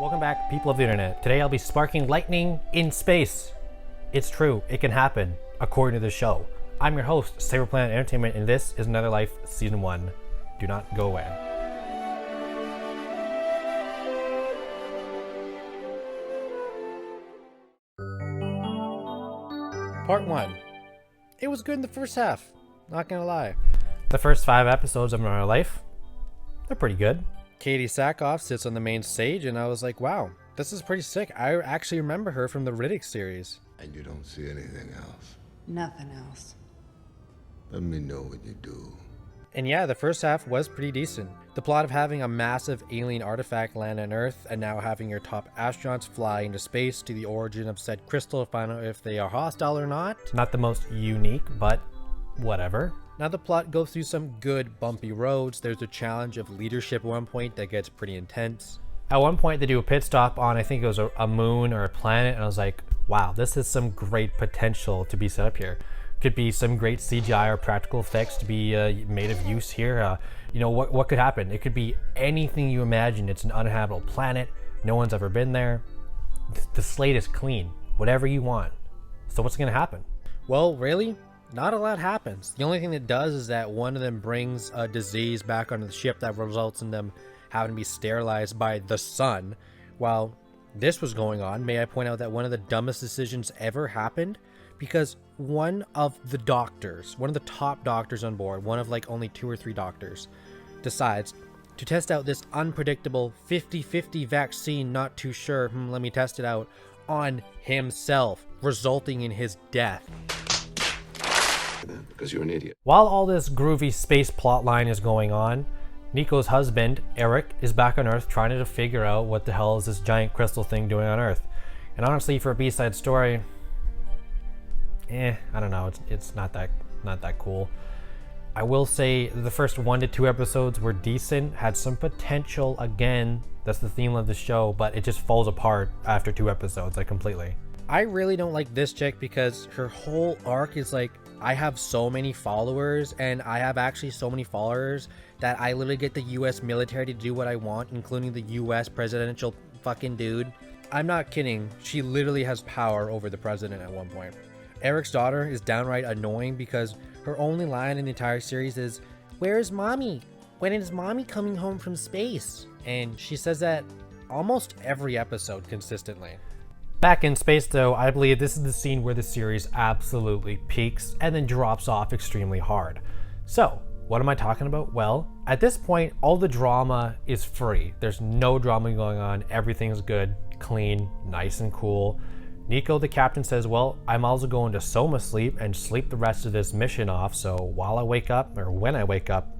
Welcome back, people of the internet. Today I'll be sparking lightning in space. It's true, it can happen, according to the show. I'm your host, Saber Planet Entertainment, and this is Another Life Season 1. Do not go away. Part 1. It was good in the first half, not gonna lie. The first 5 episodes of Another Life, they're pretty good. Katie Sackhoff sits on the main stage, and I was like, wow, this is pretty sick. I actually remember her from the Riddick series. And you don't see anything else? Nothing else. Let me know what you do. And yeah, the first half was pretty decent. The plot of having a massive alien artifact land on Earth, and now having your top astronauts fly into space to the origin of said crystal to find out if they are hostile or not. Not the most unique, but whatever. Now the plot goes through some good bumpy roads. There's a challenge of leadership at one point that gets pretty intense. At one point they do a pit stop on, I think it was a moon or a planet, and I was like, wow, this is some great potential to be set up here. Could be some great CGI or practical effects to be made of use here. You know, what could happen? It could be anything you imagine. It's an uninhabitable planet. No one's ever been there. The slate is clean. Whatever you want. So what's gonna happen? Well, really? Not a lot happens. The only thing that does is that one of them brings a disease back onto the ship that results in them having to be sterilized by the sun. While this was going on, may I point out that one of the dumbest decisions ever happened? Because one of the doctors, one of the top doctors on board, one of like only 2 or 3 doctors, decides to test out this unpredictable 50-50 vaccine, not too sure, let me test it out, on himself, resulting in his death. Because you're an idiot. While all this groovy space plotline is going on, Nico's husband, Eric, is back on Earth trying to figure out what the hell is this giant crystal thing doing on Earth. And honestly, for a B-side story, I don't know, it's not that cool. I will say the first 1 to 2 episodes were decent, had some potential. Again, that's the theme of the show, but it just falls apart after 2 episodes, like completely. I really don't like this chick because her whole arc is like, I have so many followers, and I have actually so many followers that I literally get the US military to do what I want, including the US presidential fucking dude. I'm not kidding, she literally has power over the president at one point. Eric's daughter is downright annoying because her only line in the entire series is, "Where is mommy? When is mommy coming home from space?" And she says that almost every episode consistently. Back in space though, I believe this is the scene where the series absolutely peaks and then drops off extremely hard. So, what am I talking about? Well, at this point, all the drama is free. There's no drama going on. Everything's good, clean, nice and cool. Nico, the captain, says, well, I'm also going to Soma sleep and sleep the rest of this mission off, so while I wake up, or when I wake up,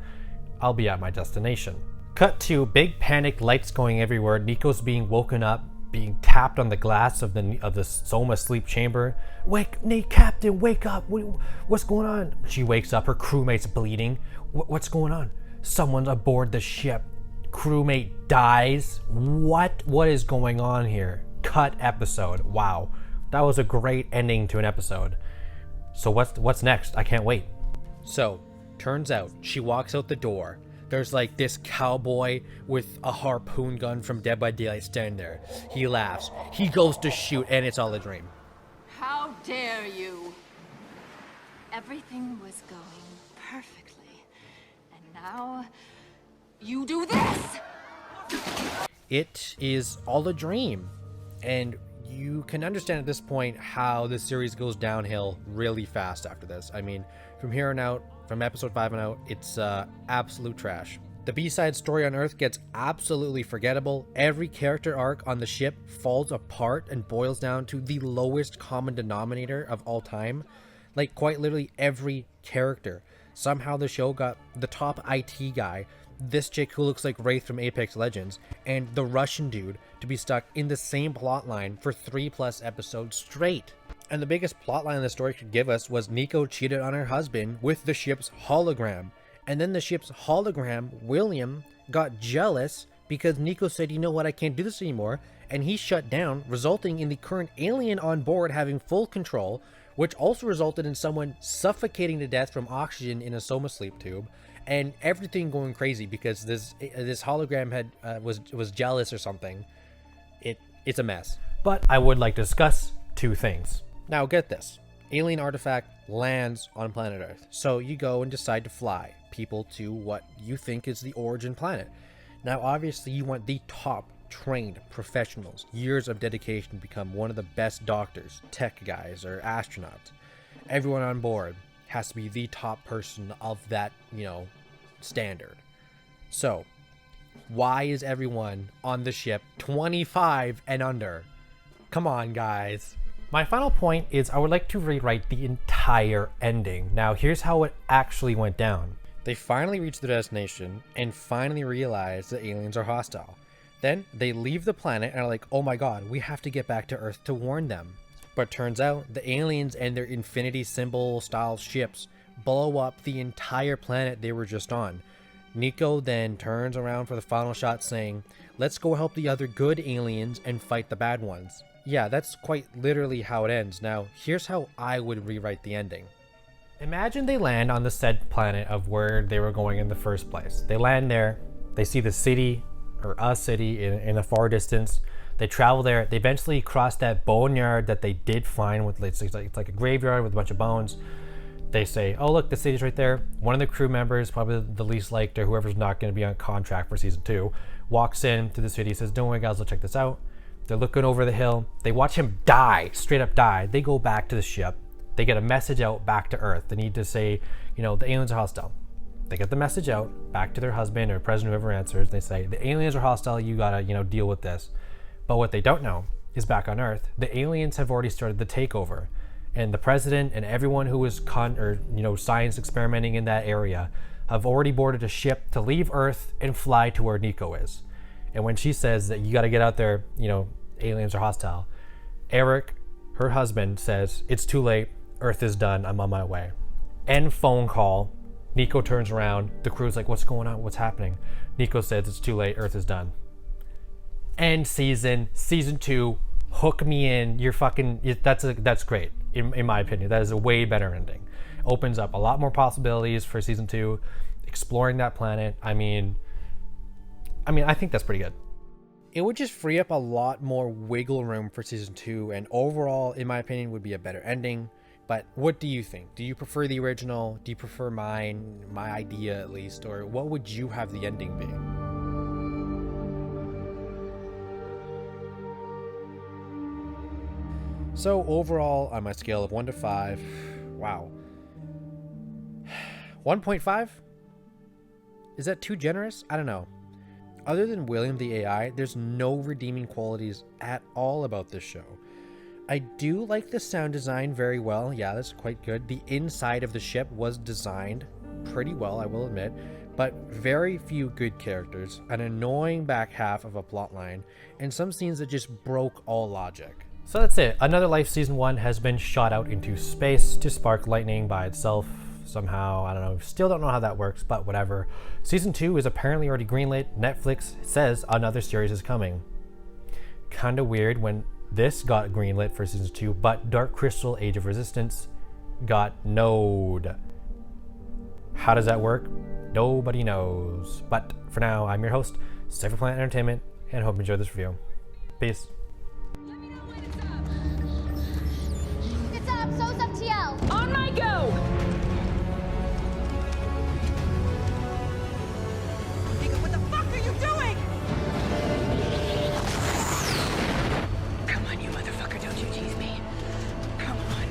I'll be at my destination. Cut to big panic, lights going everywhere. Nico's being woken up, being tapped on the glass of the Soma sleep chamber. Nate, Captain, wake up! What's going on? She wakes up. Her crewmate's bleeding. What's going on? Someone's aboard the ship. Crewmate dies. What is going on here? Cut episode. Wow, that was a great ending to an episode. So what's next? I can't wait. So turns out she walks out the door. There's like this cowboy with a harpoon gun from Dead by Daylight standing there. He laughs. He goes to shoot, and it's all a dream. How dare you? Everything was going perfectly. And now, you do this! It is all a dream. And you can understand at this point how the series goes downhill really fast after this. I mean, from here on out, from episode 5 on out, it's absolute trash. The B-side story on Earth gets absolutely forgettable. Every character arc on the ship falls apart and boils down to the lowest common denominator of all time. Like, quite literally every character. Somehow the show got the top IT guy, this chick who looks like Wraith from Apex Legends, and the Russian dude to be stuck in the same plotline for 3+ episodes straight. And the biggest plotline the story could give us was Nico cheated on her husband with the ship's hologram. And then the ship's hologram, William, got jealous because Nico said, you know what, I can't do this anymore. And he shut down, resulting in the current alien on board having full control, which also resulted in someone suffocating to death from oxygen in a Soma sleep tube. And everything going crazy because this hologram was jealous or something. It's a mess. But I would like to discuss two things. Now get this. Alien artifact lands on planet Earth. So you go and decide to fly people to what you think is the origin planet. Now obviously you want the top trained professionals, years of dedication to become one of the best doctors, tech guys, or astronauts. Everyone on board has to be the top person of that, standard. So why is everyone on the ship 25 and under? Come on, guys. My final point is I would like to rewrite the entire ending. Now, here's how it actually went down. They finally reach the destination and finally realize the aliens are hostile. Then they leave the planet and are like, oh my god, we have to get back to Earth to warn them. But turns out the aliens and their infinity symbol style ships blow up the entire planet they were just on. Nico then turns around for the final shot saying, let's go help the other good aliens and fight the bad ones. Yeah, that's quite literally how it ends. Now, here's how I would rewrite the ending. Imagine they land on the said planet of where they were going in the first place. They land there, they see the city, or a city in a far distance. They travel there, they eventually cross that boneyard that they did find with, it's like a graveyard with a bunch of bones. They say, oh look, the city's right there. One of the crew members, probably the least liked or whoever's not going to be on contract for season 2, walks into the city, says, don't worry guys, let's check this out. They're looking over the hill. They watch him die, straight up die. They go back to the ship. They get a message out back to Earth. They need to say, the aliens are hostile. They get the message out back to their husband or president, whoever answers. They say, the aliens are hostile. You gotta, deal with this. But what they don't know is back on Earth, the aliens have already started the takeover. And the president and everyone who was science experimenting in that area have already boarded a ship to leave Earth and fly to where Nico is. And when she says that you got to get out there, aliens are hostile, Eric, her husband, says, it's too late. Earth is done. I'm on my way. End phone call. Nico turns around. The crew's like, what's going on? What's happening? Nico says, it's too late. Earth is done. End season 2. Hook me in. You're fucking, that's great. In my opinion, that is a way better ending. Opens up a lot more possibilities for season 2, exploring that planet. I mean, I think that's pretty good. It would just free up a lot more wiggle room for season 2, and overall, in my opinion, would be a better ending. But what do you think? Do you prefer the original? Do you prefer my idea at least? Or what would you have the ending be? So overall, on my scale of 1 to 5, wow. 1.5? Is that too generous? I don't know. Other than William the AI, there's no redeeming qualities at all about this show. I do like the sound design very well. Yeah, that's quite good. The inside of the ship was designed pretty well, I will admit, but very few good characters, an annoying back half of a plotline, and some scenes that just broke all logic. So that's it. Another Life Season 1 has been shot out into space to spark lightning by itself. Somehow, I don't know, still don't know how that works, but whatever. Season 2 is apparently already greenlit. Netflix says another series is coming. Kinda weird when this got greenlit for season 2, but Dark Crystal Age of Resistance got no'd. How does that work? Nobody knows. But for now, I'm your host, Cypher Planet Entertainment, and hope you enjoyed this review. Peace. Let me know when it's up. It's up, so's up TL. On my go! What the fuck are you doing? Come on, you motherfucker, don't you tease me. Come on.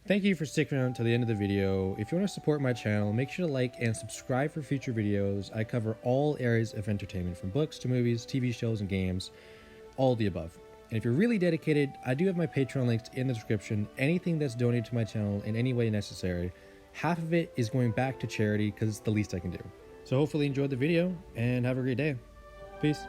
Thank you for sticking around to the end of the video. If you want to support my channel, make sure to like and subscribe for future videos. I cover all areas of entertainment, from books to movies, TV shows, and games, all the above. And if you're really dedicated, I do have my Patreon links in the description. Anything that's donated to my channel in any way necessary, half of it is going back to charity because it's the least I can do. So hopefully you enjoyed the video and have a great day. Peace.